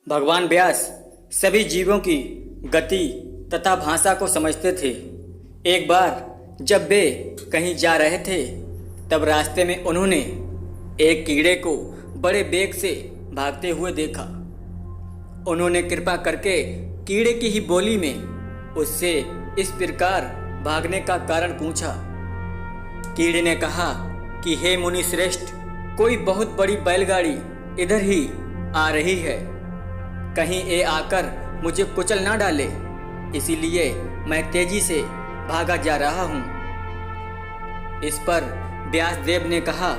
भगवान व्यास सभी जीवों की गति तथा भाषा को समझते थे। एक बार जब वे कहीं जा रहे थे तब रास्ते में उन्होंने एक कीड़े को बड़े वेग से भागते हुए देखा। उन्होंने कृपा करके कीड़े की ही बोली में उससे इस प्रकार भागने का कारण पूछा। कीड़े ने कहा कि हे मुनि श्रेष्ठ, कोई बहुत बड़ी बैलगाड़ी इधर ही आ रही है, कहीं ये आकर मुझे कुचल ना डाले, इसीलिए मैं तेजी से भागा जा रहा हूँ। इस पर व्यासदेव ने कहा,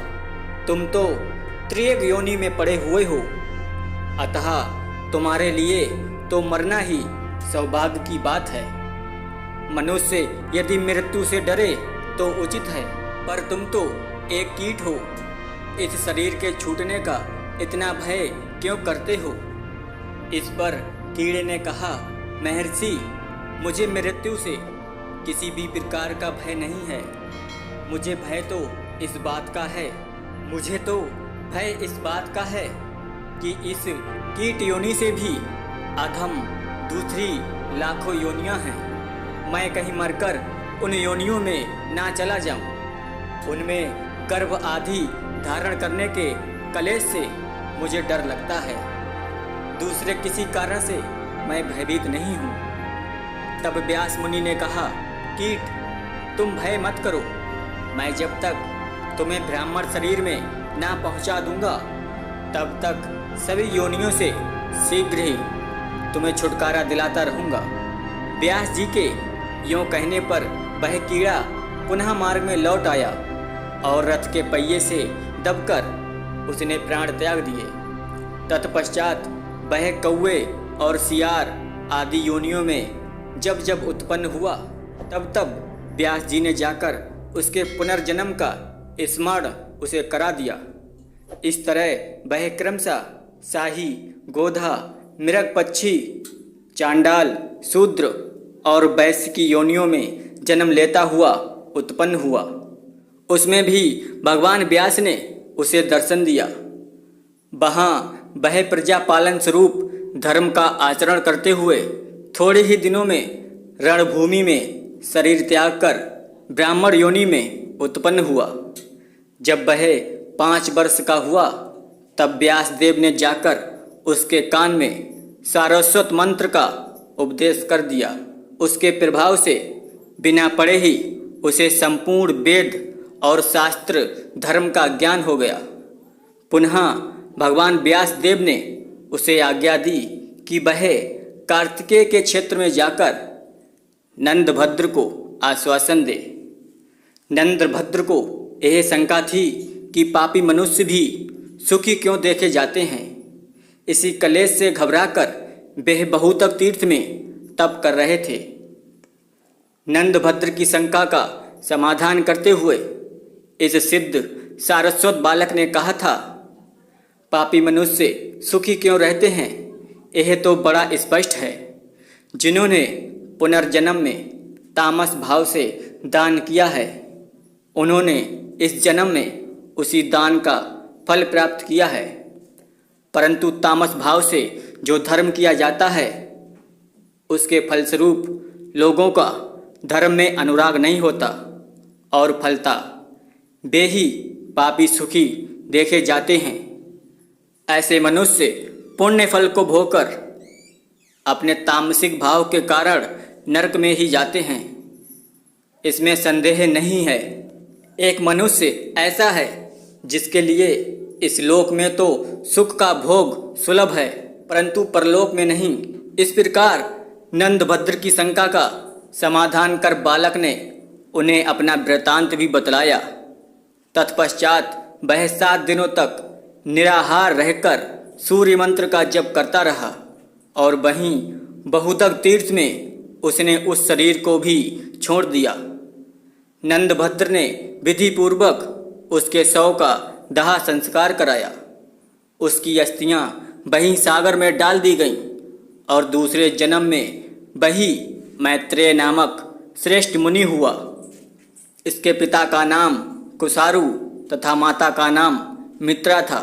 तुम तो त्रियग योनि में पड़े हुए हो, अतः तुम्हारे लिए तो मरना ही सौभाग्य की बात है। मनुष्य यदि मृत्यु से डरे तो उचित है, पर तुम तो एक कीट हो, इस शरीर के छूटने का इतना भय क्यों करते हो? इस पर कीड़े ने कहा, महर्षि, मुझे मृत्यु से किसी भी प्रकार का भय नहीं है। मुझे भय तो इस बात का है कि इस कीट योनि से भी अधम दूसरी लाखों योनियां हैं। मैं कहीं मरकर उन योनियों में ना चला जाऊं। उनमें गर्भ आदि धारण करने के कलेश से मुझे डर लगता है। दूसरे किसी कारण से मैं भयभीत नहीं हूँ। तब व्यास मुनि ने कहा, कीट, तुम भय मत करो। मैं जब तक तुम्हें ब्राह्मण शरीर में ना पहुँचा दूंगा तब तक सभी योनियों से शीघ्र ही तुम्हें छुटकारा दिलाता रहूँगा। व्यास जी के यों कहने पर वह कीड़ा पुनः मार्ग में लौट आया और रथ के पहिए से दबकर उसने प्राण त्याग दिए। तत्पश्चात वह कौवे और सियार आदि योनियों में जब जब उत्पन्न हुआ तब तब व्यास जी ने जाकर उसके पुनर्जन्म का स्मरण उसे करा दिया। इस तरह वह क्रमशः शाही, गोधा, मृग पक्षी, चांडाल, शूद्र और वैश्य की योनियों में जन्म लेता हुआ उत्पन्न हुआ। उसमें भी भगवान व्यास ने उसे दर्शन दिया। वहाँ वह प्रजा पालन स्वरूप धर्म का आचरण करते हुए थोड़े ही दिनों में रणभूमि में शरीर त्याग कर ब्राह्मण योनि में उत्पन्न हुआ। जब वह 5 वर्ष का हुआ तब व्यासदेव ने जाकर उसके कान में सारस्वत मंत्र का उपदेश कर दिया। उसके प्रभाव से बिना पढ़े ही उसे संपूर्ण वेद और शास्त्र धर्म का ज्ञान हो गया। पुनः भगवान व्यासदेव ने उसे आज्ञा दी कि वह कार्तिकेय के क्षेत्र में जाकर नंदभद्र को आश्वासन दे। नंदभद्र को यह शंका थी कि पापी मनुष्य भी सुखी क्यों देखे जाते हैं। इसी कलेश से घबराकर वह बहुतक तीर्थ में तप कर रहे थे। नंदभद्र की शंका का समाधान करते हुए इस सिद्ध सारस्वत बालक ने कहा था, पापी मनुष्य सुखी क्यों रहते हैं, यह तो बड़ा स्पष्ट है। जिन्होंने पुनर्जन्म में तामस भाव से दान किया है, उन्होंने इस जन्म में उसी दान का फल प्राप्त किया है। परंतु तामस भाव से जो धर्म किया जाता है, उसके फलस्वरूप लोगों का धर्म में अनुराग नहीं होता और फलता वे ही पापी सुखी देखे जाते हैं। ऐसे मनुष्य पुण्य फल को भोगकर अपने तामसिक भाव के कारण नरक में ही जाते हैं, इसमें संदेह नहीं है। एक मनुष्य ऐसा है जिसके लिए इस लोक में तो सुख का भोग सुलभ है, परंतु परलोक में नहीं। इस प्रकार नंदभद्र की शंका का समाधान कर बालक ने उन्हें अपना वृत्तांत भी बतलाया। तत्पश्चात वह 7 दिनों तक निराहार रहकर सूर्य मंत्र का जप करता रहा और वहीं बहुतक तीर्थ में उसने उस शरीर को भी छोड़ दिया। नंदभद्र ने विधि पूर्वक उसके शव का दाह संस्कार कराया। उसकी अस्थियां वहीं सागर में डाल दी गईं और दूसरे जन्म में वही मैत्रेय नामक श्रेष्ठ मुनि हुआ। इसके पिता का नाम कुसारु तथा माता का नाम मित्रा था।